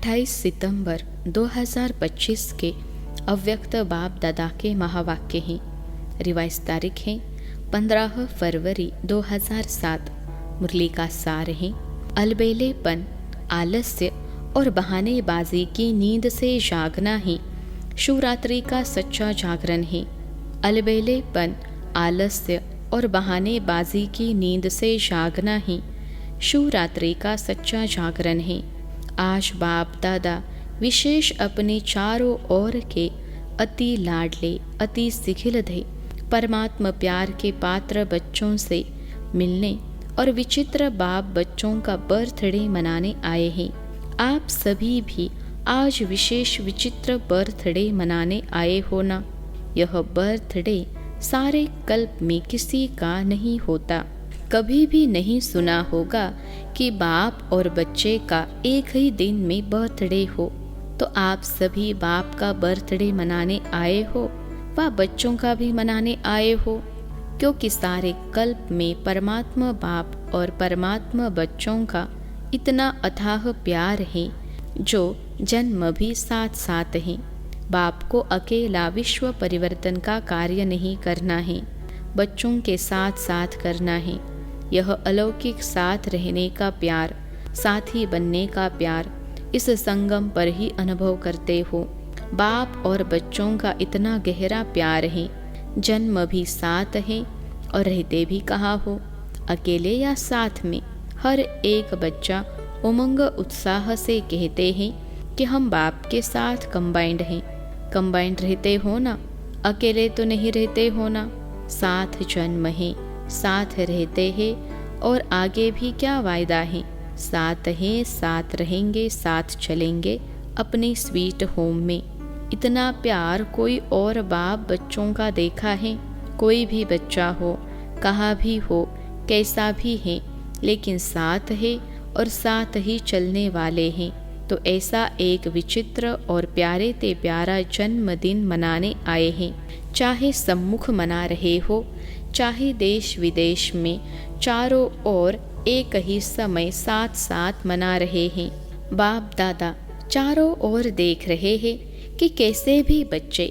28 सितंबर 2025 के अव्यक्त बाप दादा के महावाक्य हैं। रिवाइज तारीख है 15 फरवरी 2007। मुरली का सार है, अलबेलेपन, आलस्य और बहानेबाजी की नींद से जागना ही शिवरात्रि का सच्चा जागरण है। अलबेलेपन, आलस्य और बहानेबाजी की नींद से जागना ही शिवरात्रि का सच्चा जागरण है। आज बाप दादा विशेष अपने चारों ओर के अति लाडले, अति सिखिलधे परमात्मा प्यार के पात्र बच्चों से मिलने और विचित्र बाप बच्चों का बर्थडे मनाने आए हैं। आप सभी भी आज विशेष विचित्र बर्थडे मनाने आए हो ना। यह बर्थडे सारे कल्प में किसी का नहीं होता। कभी भी नहीं सुना होगा कि बाप और बच्चे का एक ही दिन में बर्थडे हो। तो आप सभी बाप का बर्थडे मनाने आए हो व बच्चों का भी मनाने आए हो, क्योंकि सारे कल्प में परमात्मा बाप और परमात्मा बच्चों का इतना अथाह प्यार है जो जन्म भी साथ साथ है। बाप को अकेला विश्व परिवर्तन का कार्य नहीं करना है, बच्चों के साथ साथ करना है। यह अलौकिक साथ रहने का प्यार, साथी बनने का प्यार इस संगम पर ही अनुभव करते हो। बाप और बच्चों का इतना गहरा प्यार है, जन्म भी साथ है और रहते भी कहाँ हो, अकेले या साथ में। हर एक बच्चा उमंग उत्साह से कहते हैं कि हम बाप के साथ कंबाइंड हैं। कंबाइंड रहते हो ना, अकेले तो नहीं रहते हो ना। साथ जन्म है, साथ रहते हैं और आगे भी क्या वायदा है, साथ हैं, साथ रहेंगे, साथ चलेंगे अपने स्वीट होम में। इतना प्यार कोई और बाप बच्चों का देखा है? कोई भी बच्चा हो, कहाँ भी हो, कैसा भी है, लेकिन साथ है और साथ ही चलने वाले हैं। तो ऐसा एक विचित्र और प्यारे ते प्यारा जन्मदिन मनाने आए हैं। चाहे सम्मुख मना रहे हो, चाहे देश विदेश में, चारों ओर एक ही समय साथ साथ मना रहे हैं। बाप दादा चारों ओर देख रहे हैं कि कैसे भी बच्चे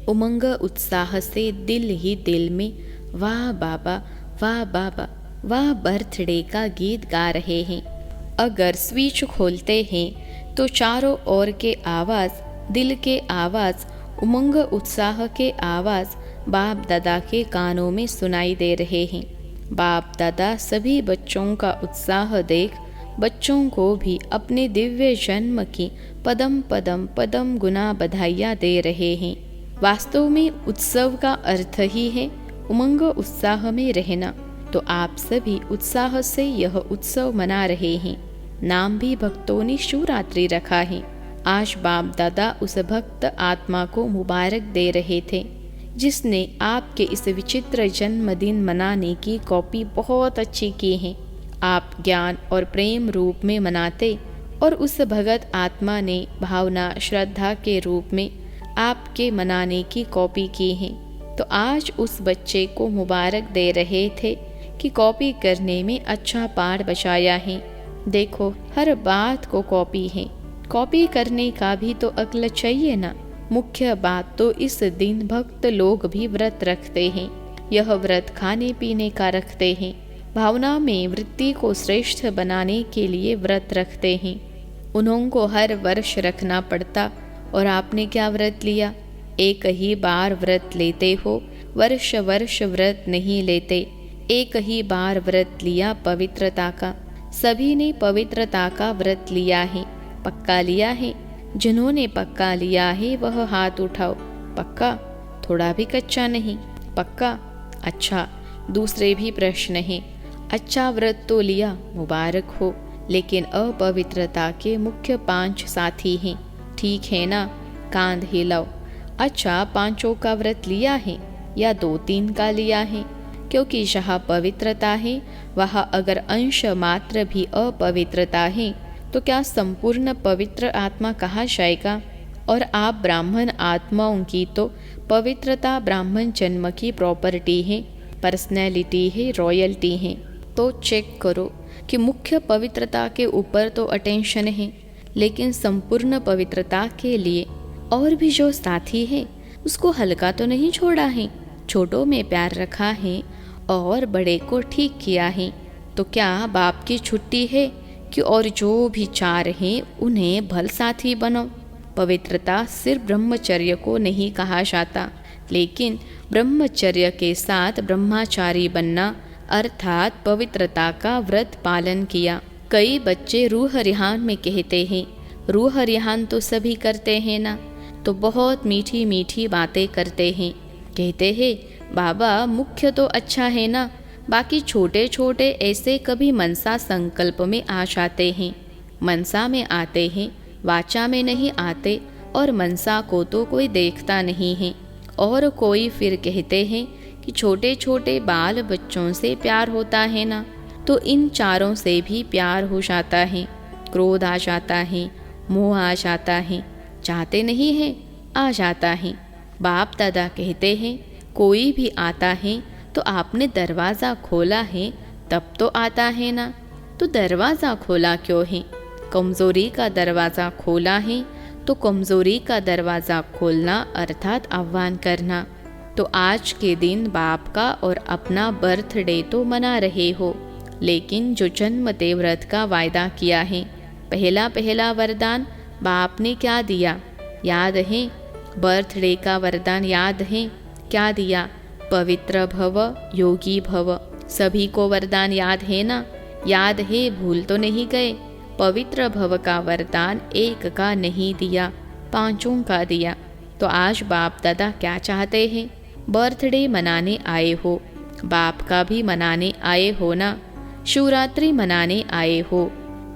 उमंग उत्साह से दिल ही दिल में वाह बाबा, वाह बाबा, वाह बर्थडे का गीत गा रहे हैं। अगर स्विच खोलते हैं तो चारों ओर के आवाज़, दिल के आवाज़, उमंग उत्साह के आवाज़ बाप दादा के कानों में सुनाई दे रहे हैं। बाप दादा सभी बच्चों का उत्साह देख बच्चों को भी अपने दिव्य जन्म की पदम पदम पदम गुना बधाइयाँ दे रहे हैं। वास्तव में उत्सव का अर्थ ही है उमंग उत्साह में रहना। तो आप सभी उत्साह से यह उत्सव मना रहे हैं। नाम भी भक्तों ने शिवरात्रि रखा है। आज बाप दादा उस भक्त आत्मा को मुबारक दे रहे थे जिसने आपके इस विचित्र जन्मदिन मनाने की कॉपी बहुत अच्छी की है। आप ज्ञान और प्रेम रूप में मनाते और उस भगत आत्मा ने भावना श्रद्धा के रूप में आपके मनाने की कॉपी की है। तो आज उस बच्चे को मुबारक दे रहे थे कि कॉपी करने में अच्छा पाठ बचाया है। देखो, हर बात को कॉपी है, कॉपी करने का भी तो अक्ल चाहिए ना। मुख्य बात तो इस दिन भक्त लोग भी व्रत रखते हैं। यह व्रत खाने पीने का रखते हैं, भावना में वृत्ति को श्रेष्ठ बनाने के लिए व्रत रखते हैं। उन्हों को हर वर्ष रखना पड़ता और आपने क्या व्रत लिया? एक ही बार व्रत लेते हो, वर्ष वर्ष व्रत नहीं लेते। एक ही बार व्रत लिया पवित्रता का। सभी ने पवित्रता का व्रत लिया है, पक्का लिया है। जिन्होंने पक्का लिया है वह हाथ उठाओ। पक्का? थोड़ा भी कच्चा नहीं, पक्का? अच्छा, दूसरे भी प्रश्न हैं। अच्छा व्रत तो लिया, मुबारक हो, लेकिन अपवित्रता के मुख्य 5 साथी हैं, ठीक है ना? कांध हिलाओ। अच्छा, 5 का व्रत लिया है या 2-3 का लिया है? क्योंकि जहाँ पवित्रता है वहाँ अगर अंश मात्र भी अपवित्रता है तो क्या संपूर्ण पवित्र आत्मा कहा जाएगा? और आप ब्राह्मण आत्माओं की तो पवित्रता ब्राह्मण जन्म की प्रॉपर्टी है, पर्सनैलिटी है, रॉयल्टी है। तो चेक करो कि मुख्य पवित्रता के ऊपर तो अटेंशन है, लेकिन संपूर्ण पवित्रता के लिए और भी जो साथी है उसको हल्का तो नहीं छोड़ा है। छोटों में प्यार रखा है और बड़े को ठीक किया है। तो क्या बाप की छुट्टी है कि और जो भी चार हैं उन्हें भल साथी बनो। पवित्रता सिर्फ ब्रह्मचर्य को नहीं कहा जाता, लेकिन ब्रह्मचर्य के साथ ब्रह्मचारी बनना अर्थात पवित्रता का व्रत पालन किया। कई बच्चे रूह रिहान में कहते हैं, रूह रिहान तो सभी करते हैं ना, तो बहुत मीठी मीठी बातें करते हैं। कहते हैं बाबा मुख्य तो अच्छा है ना, बाकी छोटे छोटे ऐसे कभी मनसा संकल्प में आ जाते हैं। मनसा में आते हैं, वाचा में नहीं आते, और मनसा को तो कोई देखता नहीं है। और कोई फिर कहते हैं कि छोटे छोटे बाल बच्चों से प्यार होता है ना, तो इन चारों से भी प्यार हो जाता है। क्रोध आ जाता है, मोह आ जाता है, चाहते नहीं है आ जाता है। बाप दादा कहते हैं कोई भी आता है तो आपने दरवाज़ा खोला है तब तो आता है ना, तो दरवाज़ा खोला क्यों है? कमज़ोरी का दरवाज़ा खोला है तो कमज़ोरी का दरवाज़ा खोलना अर्थात आह्वान करना। तो आज के दिन बाप का और अपना बर्थडे तो मना रहे हो, लेकिन जो जन्मते व्रत का वायदा किया है, पहला पहला वरदान बाप ने क्या दिया याद है? बर्थडे का वरदान याद है? क्या दिया? पवित्र भव, योगी भव। सभी को वरदान याद है ना? याद है, भूल तो नहीं गए? पवित्र भव का वरदान एक का नहीं दिया, पांचों का दिया। तो आज बाप दादा क्या चाहते हैं? बर्थडे मनाने आए हो, बाप का भी मनाने आए हो ना, शिवरात्रि मनाने आए हो,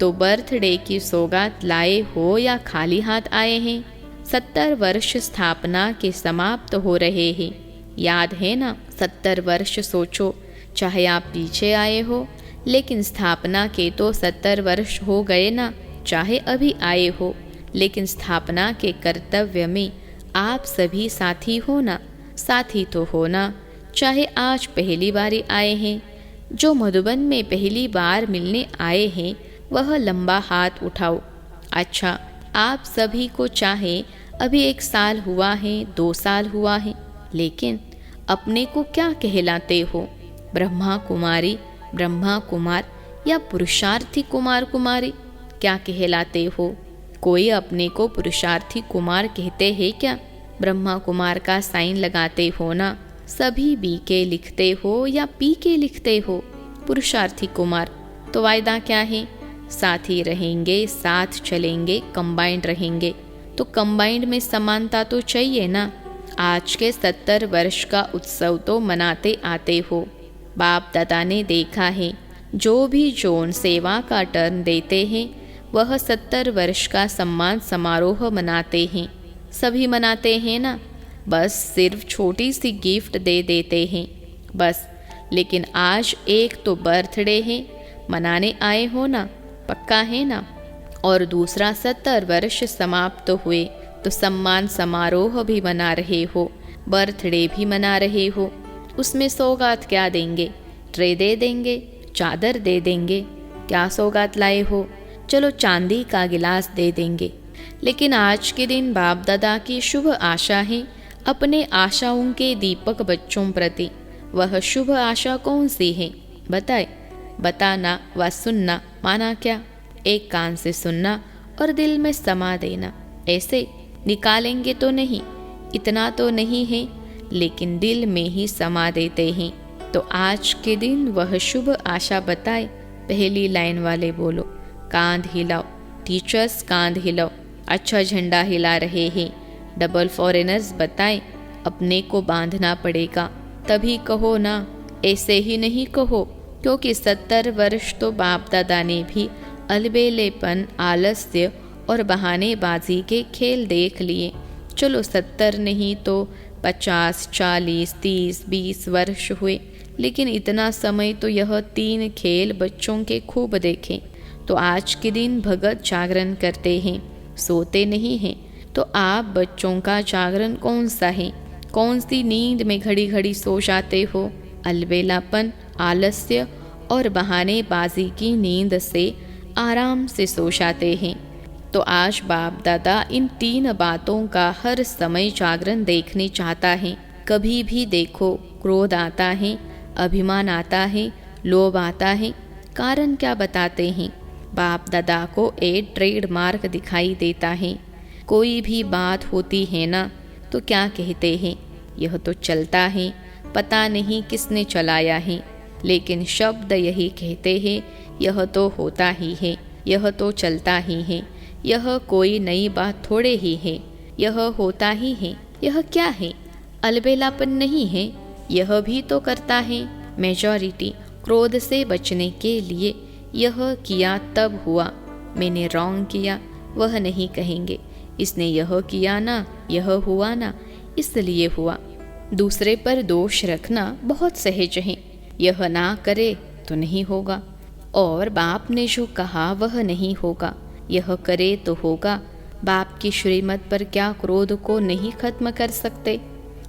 तो बर्थडे की सौगात लाए हो या खाली हाथ आए हैं? 70 वर्ष स्थापना के समाप्त हो रहे हैं, याद है ना? 70 वर्ष सोचो, चाहे आप पीछे आए हो, लेकिन स्थापना के तो 70 वर्ष हो गए ना। चाहे अभी आए हो, लेकिन स्थापना के कर्तव्य में आप सभी साथी हो ना, साथी तो हो ना। चाहे आज पहली बार आए हैं, जो मधुबन में पहली बार मिलने आए हैं वह लंबा हाथ उठाओ। अच्छा, आप सभी को चाहे अभी 1 साल हुआ है, 2 साल हुआ है, लेकिन अपने को क्या कहलाते हो? ब्रह्मा कुमारी, ब्रह्मा कुमार या पुरुषार्थी कुमार कुमारी क्या कहलाते हो? कोई अपने को पुरुषार्थी कुमार कहते हैं क्या? ब्रह्मा कुमार का साइन लगाते हो ना? सभी बी के लिखते हो या पी के लिखते हो? पुरुषार्थी कुमार। तो वायदा क्या है? साथी रहेंगे, साथ चलेंगे, कंबाइंड रहेंगे। तो कंबाइंड में समानता तो चाहिए ना। आज के 70 वर्ष का उत्सव तो मनाते आते हो। बाप दादा ने देखा है, जो भी जोन सेवा का टर्न देते हैं वह 70 वर्ष का सम्मान समारोह मनाते हैं। सभी मनाते हैं ना, बस सिर्फ छोटी सी गिफ्ट दे देते हैं बस। लेकिन आज एक तो बर्थडे है, मनाने आए हो ना, पक्का है ना? और दूसरा 70 वर्ष समाप्त हुए तो सम्मान समारोह भी मना रहे हो, बर्थडे भी मना रहे हो। उसमें सौगात क्या देंगे? ट्रे दे देंगे, चादर दे देंगे। क्या सौगात लाए हो? चलो चांदी का गिलास दे देंगे। लेकिन आज के दिन बाप दादा की शुभ आशा है अपने आशाओं के दीपक बच्चों प्रति। वह शुभ आशा कौन सी है? बताए। बताना व सुनना माना क्या? एक कान से सुनना और दिल में समा देना। ऐसे निकालेंगे तो नहीं, इतना तो नहीं है, लेकिन दिल में ही समा देते हैं। तो आज के दिन वह शुभ आशा बताए। पहली लाइन वाले बोलो, कांध हिलाओ। टीचर्स कांध हिलाओ, अच्छा झंडा हिला रहे हैं। डबल फॉरेनर्स बताएं, अपने को बांधना पड़ेगा तभी कहो ना, ऐसे ही नहीं कहो, क्योंकि 70 वर्ष तो बाप दादा ने भी अलबेलेपन, आलस्य और बहानेबाजी के खेल देख लिए। चलो 70 नहीं तो 50, 40, 30, 20 वर्ष हुए, लेकिन इतना समय तो यह 3 खेल बच्चों के खूब देखें। तो आज के दिन भगत जागरण करते हैं, सोते नहीं हैं। तो आप बच्चों का जागरण कौन सा है? कौन सी नींद में घड़ी घड़ी सो जाते हो? अलबेलापन, आलस्य और बहानेबाजी की नींद से आराम से सो जाते हैं। तो आज बाप दादा इन 3 बातों का हर समय जागरण देखने चाहता है। कभी भी देखो, क्रोध आता है, अभिमान आता है, लोभ आता है, कारण क्या बताते हैं? बाप दादा को एक ट्रेडमार्क दिखाई देता है। कोई भी बात होती है ना, तो क्या कहते हैं? यह तो चलता है, पता नहीं किसने चलाया है, लेकिन शब्द यही कहते हैं, यह तो होता ही है, यह तो चलता ही है, यह कोई नई बात थोड़े ही है, यह होता ही है। यह क्या है? अलबेलापन नहीं है, यह भी तो करता है। मेजॉरिटी क्रोध से बचने के लिए यह किया तब हुआ, मैंने रॉन्ग किया वह नहीं कहेंगे। इसने यह किया ना, यह हुआ ना, इसलिए हुआ। दूसरे पर दोष रखना बहुत सहज है। यह ना करे तो नहीं होगा, और बाप ने जो कहा वह नहीं होगा, यह करे तो होगा। बाप की श्रीमत पर क्या क्रोध को नहीं खत्म कर सकते?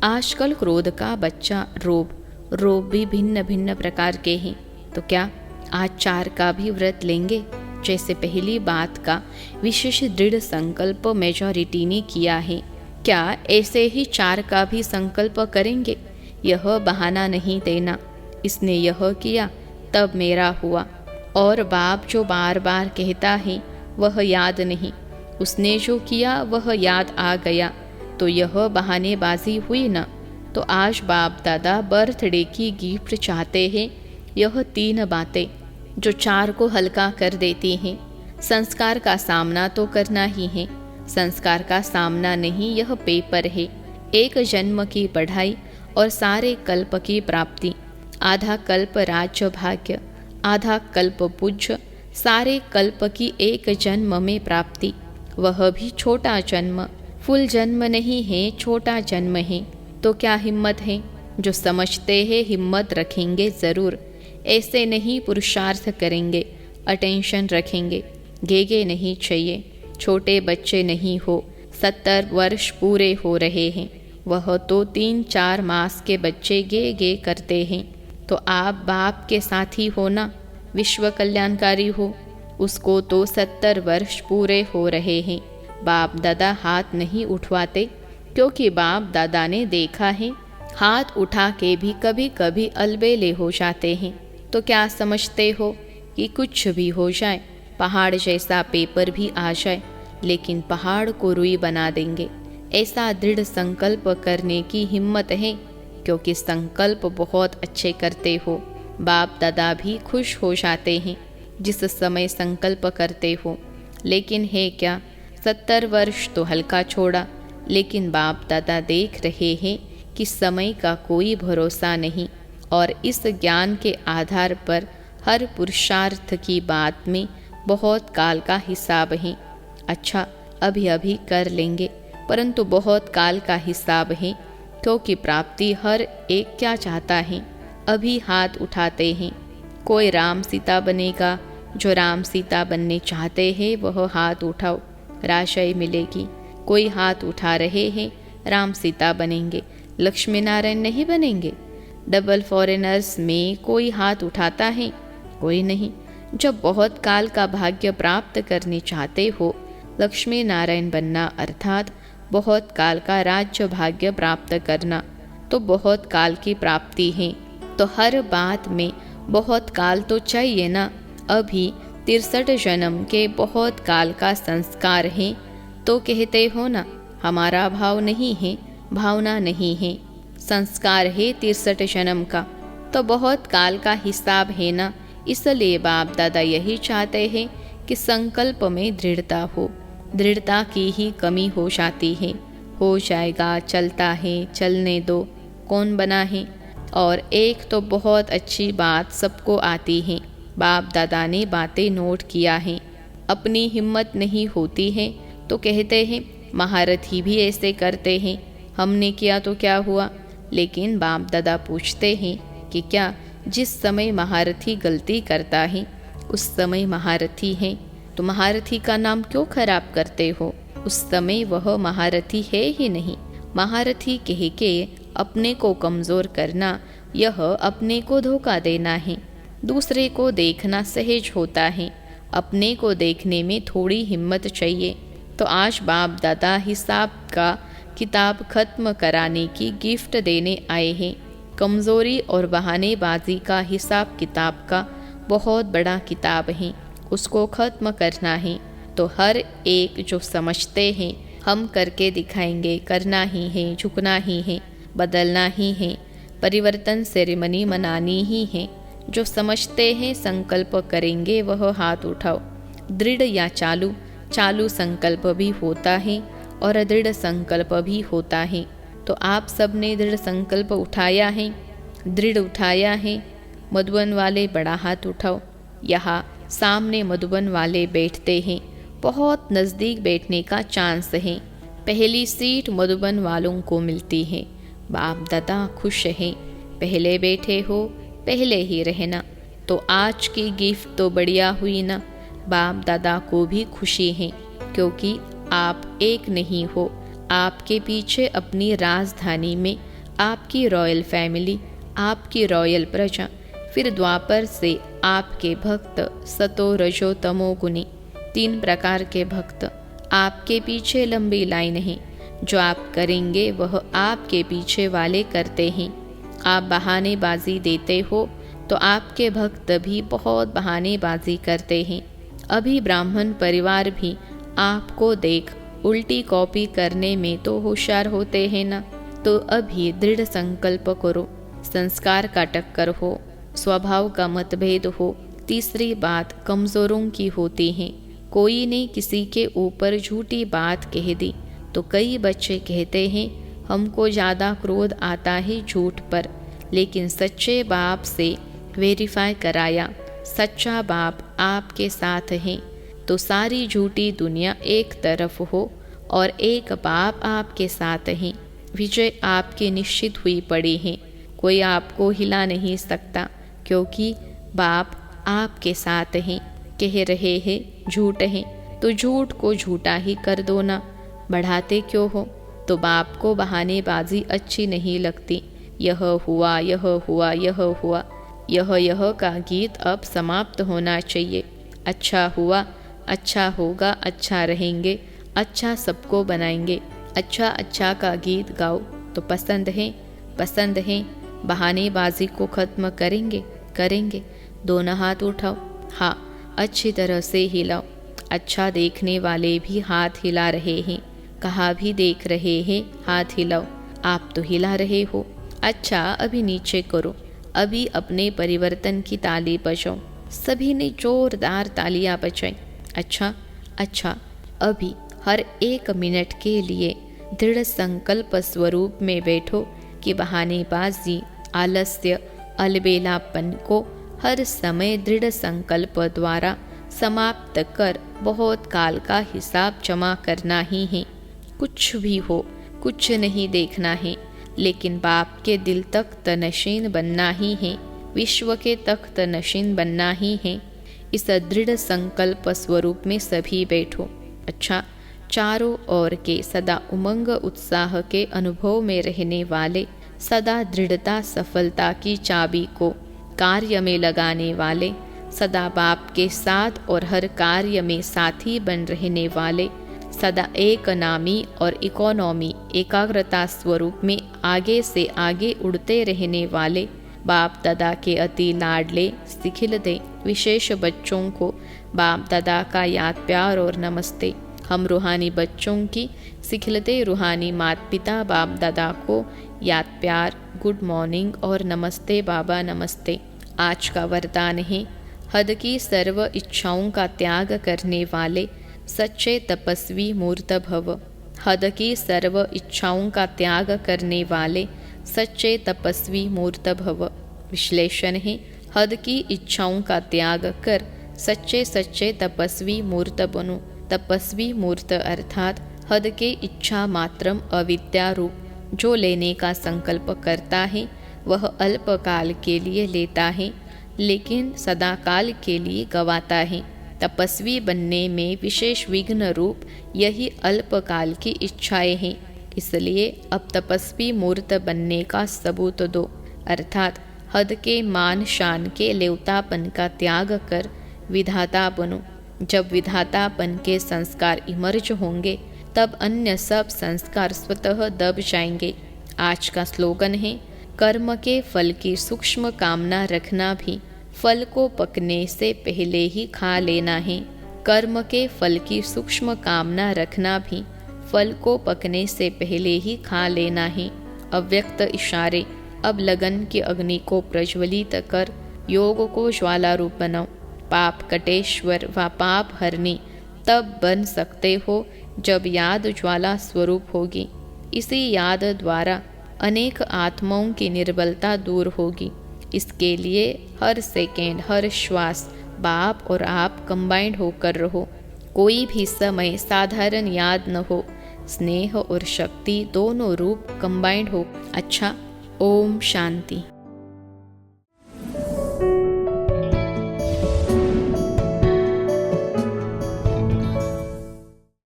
आजकल क्रोध का बच्चा रोब भी भिन्न भिन्न प्रकार के हैं। तो क्या आज 4 का भी व्रत लेंगे? जैसे पहली बात का विशेष दृढ़ संकल्प मेजॉरिटी ने किया है, क्या ऐसे ही 4 का भी संकल्प करेंगे? यह बहाना नहीं देना, इसने यह किया तब मेरा हुआ। और बाप जो बार बार कहता है वह याद नहीं, उसने जो किया वह याद आ गया, तो यह बहानेबाजी हुई ना। तो आज बाप दादा बर्थडे की गिफ्ट चाहते हैं। यह 3 बातें जो 4 को हल्का कर देती हैं। संस्कार का सामना तो करना ही है, संस्कार का सामना नहीं, यह पेपर है। एक जन्म की पढ़ाई और सारे कल्प की प्राप्ति। आधा कल्प राज्य भाग्य, आधा कल्प पूज्य, सारे कल्प की एक जन्म में प्राप्ति, वह भी छोटा जन्म। फुल जन्म नहीं है, छोटा जन्म है। तो क्या हिम्मत है? जो समझते हैं हिम्मत रखेंगे ज़रूर, ऐसे नहीं पुरुषार्थ करेंगे, अटेंशन रखेंगे। गेगे नहीं चाहिए, छोटे बच्चे नहीं हो। 70 वर्ष पूरे हो रहे हैं, वह तो 3-4 मास के बच्चे गे गे करते हैं। तो आप बाप के साथी हो ना, विश्व कल्याणकारी हो। उसको तो 70 वर्ष पूरे हो रहे हैं। बाप दादा हाथ नहीं उठवाते, क्योंकि बाप दादा ने देखा है हाथ उठा के भी कभी कभी अलबेले हो जाते हैं। तो क्या समझते हो कि कुछ भी हो जाए, पहाड़ जैसा पेपर भी आ जाए, लेकिन पहाड़ को रुई बना देंगे, ऐसा दृढ़ संकल्प करने की हिम्मत है, क्योंकि संकल्प बहुत अच्छे करते हो। बाप दादा भी खुश हो जाते हैं जिस समय संकल्प करते हो। लेकिन है क्या, 70 वर्ष तो हल्का छोड़ा, लेकिन बाप दादा देख रहे हैं कि समय का कोई भरोसा नहीं, और इस ज्ञान के आधार पर हर पुरुषार्थ की बात में बहुत काल का हिसाब है। अच्छा, अभी अभी कर लेंगे, परंतु बहुत काल का हिसाब है, क्योंकि प्राप्ति हर एक क्या चाहता है, अभी हाथ उठाते हैं। कोई राम सीता बनेगा, जो राम सीता बनने चाहते हैं वह हाथ उठाओ, राशय मिलेगी। कोई हाथ उठा रहे हैं, राम सीता बनेंगे, लक्ष्मी नारायण नहीं बनेंगे। डबल फॉरेनर्स में कोई हाथ उठाता है? कोई नहीं। जब बहुत काल का भाग्य प्राप्त करने चाहते हो, लक्ष्मी नारायण बनना अर्थात बहुत काल का राज्य भाग्य प्राप्त करना, तो बहुत काल की प्राप्ति है। तो हर बात में बहुत काल तो चाहिए ना। अभी 63 जन्म के बहुत काल का संस्कार है, तो कहते हो ना हमारा भाव नहीं है, भावना नहीं है, संस्कार है 63 जन्म का, तो बहुत काल का हिसाब है ना। इसलिए बाप दादा यही चाहते हैं कि संकल्प में दृढ़ता हो। दृढ़ता की ही कमी हो जाती है। हो जाएगा, चलता है, चलने दो, कौन बना है। और एक तो बहुत अच्छी बात सबको आती है, बाप दादा ने बातें नोट किया है। अपनी हिम्मत नहीं होती है तो कहते हैं महारथी भी ऐसे करते हैं, हमने किया तो क्या हुआ। लेकिन बाप दादा पूछते हैं कि क्या जिस समय महारथी गलती करता है उस समय महारथी है, तो महारथी का नाम क्यों खराब करते हो? उस समय वह महारथी है ही नहीं। महारथी कह के अपने को कमज़ोर करना, यह अपने को धोखा देना है। दूसरे को देखना सहज होता है, अपने को देखने में थोड़ी हिम्मत चाहिए। तो आज बाप दादा हिसाब का किताब खत्म कराने की गिफ्ट देने आए हैं। कमज़ोरी और बहानेबाजी का हिसाब किताब का बहुत बड़ा किताब है, उसको ख़त्म करना है। तो हर एक जो समझते हैं हम करके दिखाएंगे, करना ही है, झुकना ही है, बदलना ही है, परिवर्तन सेरेमनी मनानी ही है। जो समझते हैं संकल्प करेंगे वह हाथ उठाओ। दृढ़ या चालू, चालू संकल्प भी होता है और दृढ़ संकल्प भी होता है। तो आप सब ने दृढ़ संकल्प उठाया है, दृढ़ उठाया है। मधुबन वाले बड़ा हाथ उठाओ। यहाँ सामने मधुबन वाले बैठते हैं, बहुत नज़दीक बैठने का चांस है। पहली सीट मधुबन वालों को मिलती है। बाप दादा खुश हैं, पहले बैठे हो, पहले ही रहना। तो आज की गिफ्ट तो बढ़िया हुई ना। बाप दादा को भी खुशी है, क्योंकि आप एक नहीं हो। आपके पीछे अपनी राजधानी में आपकी रॉयल फैमिली, आपकी रॉयल प्रजा, फिर द्वापर से आपके भक्त, सतो रजो तमो गुनी, 3 प्रकार के भक्त। आपके पीछे लंबी लाइन है। जो आप करेंगे वह आपके पीछे वाले करते हैं। आप बहानेबाजी देते हो तो आपके भक्त भी बहुत बहानेबाजी करते हैं। अभी ब्राह्मण परिवार भी आपको देख उल्टी कॉपी करने में तो होशियार होते हैं ना। तो अभी दृढ़ संकल्प करो। संस्कार का टक्कर हो, स्वभाव का मतभेद हो। तीसरी बात कमज़ोरों की होती है। कोई ने किसी के ऊपर झूठी बात कह दी तो कई बच्चे कहते हैं हमको ज़्यादा क्रोध आता है झूठ पर, लेकिन सच्चे बाप से वेरीफाई कराया, सच्चा बाप आपके साथ है तो सारी झूठी दुनिया एक तरफ हो और एक बाप आपके साथ है। विजय आपकी निश्चित हुई पड़ी है, कोई आपको हिला नहीं सकता, क्योंकि बाप आपके साथ हैं। कह रहे हैं झूठ है तो झूठ को झूठा ही कर दो ना, बढ़ाते क्यों हो। तो बाप को बहानेबाजी अच्छी नहीं लगती। यह हुआ, यह हुआ, यह हुआ, यह का गीत अब समाप्त होना चाहिए। अच्छा हुआ, अच्छा होगा, अच्छा रहेंगे, अच्छा सबको बनाएंगे, अच्छा अच्छा का गीत गाओ। तो पसंद है, पसंद है। बहानेबाजी को ख़त्म करेंगे, करेंगे। दोनों हाथ उठाओ। हाँ, अच्छी तरह से हिलाओ। अच्छा देखने वाले भी हाथ हिला रहे हैं। कहाँ भी देख रहे हैं, हाथ हिलाओ। आप तो हिला रहे हो। अच्छा, अभी नीचे करो। अभी अपने परिवर्तन की ताली बजाओ। सभी ने जोरदार तालियां बजाई। अच्छा अच्छा। अभी हर 1 मिनट के लिए दृढ़ संकल्प स्वरूप में बैठो कि बहानेबाजी, आलस्य, अलबेलापन को हर समय दृढ़ संकल्प द्वारा समाप्त कर बहुत काल का हिसाब जमा करना ही है। कुछ भी हो, कुछ नहीं देखना है, लेकिन बाप के दिल तख्त नशीन बनना ही है, विश्व के तख्त नशीन बनना ही है। इस दृढ़ संकल्प स्वरूप में सभी बैठो। अच्छा, चारों ओर के सदा उमंग उत्साह के अनुभव में रहने वाले, सदा दृढ़ता सफलता की चाबी को कार्य में लगाने वाले, सदा बाप के साथ और हर कार्य में साथी बन रहने वाले, सदा एक नामी और इकोनॉमी एकाग्रता स्वरूप में आगे से आगे उड़ते रहने वाले, बाप दादा के अति लाडले सिखिलते विशेष बच्चों को बाप दादा का याद प्यार और नमस्ते। हम रूहानी बच्चों की सिखिलते रूहानी माता पिता बाप दादा को याद प्यार, गुड मॉर्निंग और नमस्ते बाबा नमस्ते। आज का वरदान है, हद की सर्व इच्छाओं का त्याग करने वाले सच्चे तपस्वी मूर्त भव। हद की सर्व इच्छाओं का त्याग करने वाले सच्चे तपस्वी मूर्त भव। विश्लेषण है, हद की इच्छाओं का त्याग कर सच्चे सच्चे तपस्वी मूर्त बनो। तपस्वी मूर्त अर्थात हद के इच्छा मात्रम अविद्या रूप जो लेने का संकल्प करता है वह अल्पकाल के लिए लेता है, लेकिन सदाकाल के लिए गवाता है। तपस्वी बनने में विशेष विघ्न रूप यही अल्पकाल की इच्छाएं हैं। इसलिए अब तपस्वी मूर्त बनने का सबूत दो, अर्थात हद के मान शान के लेवतापन का त्याग कर विधाता बनो। जब विधातापन के संस्कार इमर्ज होंगे तब अन्य सब संस्कार स्वतः दब जाएंगे। आज का स्लोगन है, कर्म के फल की सूक्ष्म कामना रखना भी फल को पकने से पहले ही खा लेना है। कर्म के फल की सूक्ष्म कामना रखना भी फल को पकने से पहले ही खा लेना है। अव्यक्त इशारे। अब लगन की अग्नि को प्रज्वलित कर योग को ज्वाला रूप बनाओ। पाप कटेश्वर व पाप हरनी तब बन सकते हो जब याद ज्वाला स्वरूप होगी। इसी याद द्वारा अनेक आत्माओं की निर्बलता दूर होगी। इसके लिए हर सेकेंड हर श्वास बाप और आप कंबाइंड होकर रहो। कोई भी समय साधारण याद न हो। स्नेह और शक्ति दोनों रूप कंबाइंड हो। अच्छा, ओम शांति।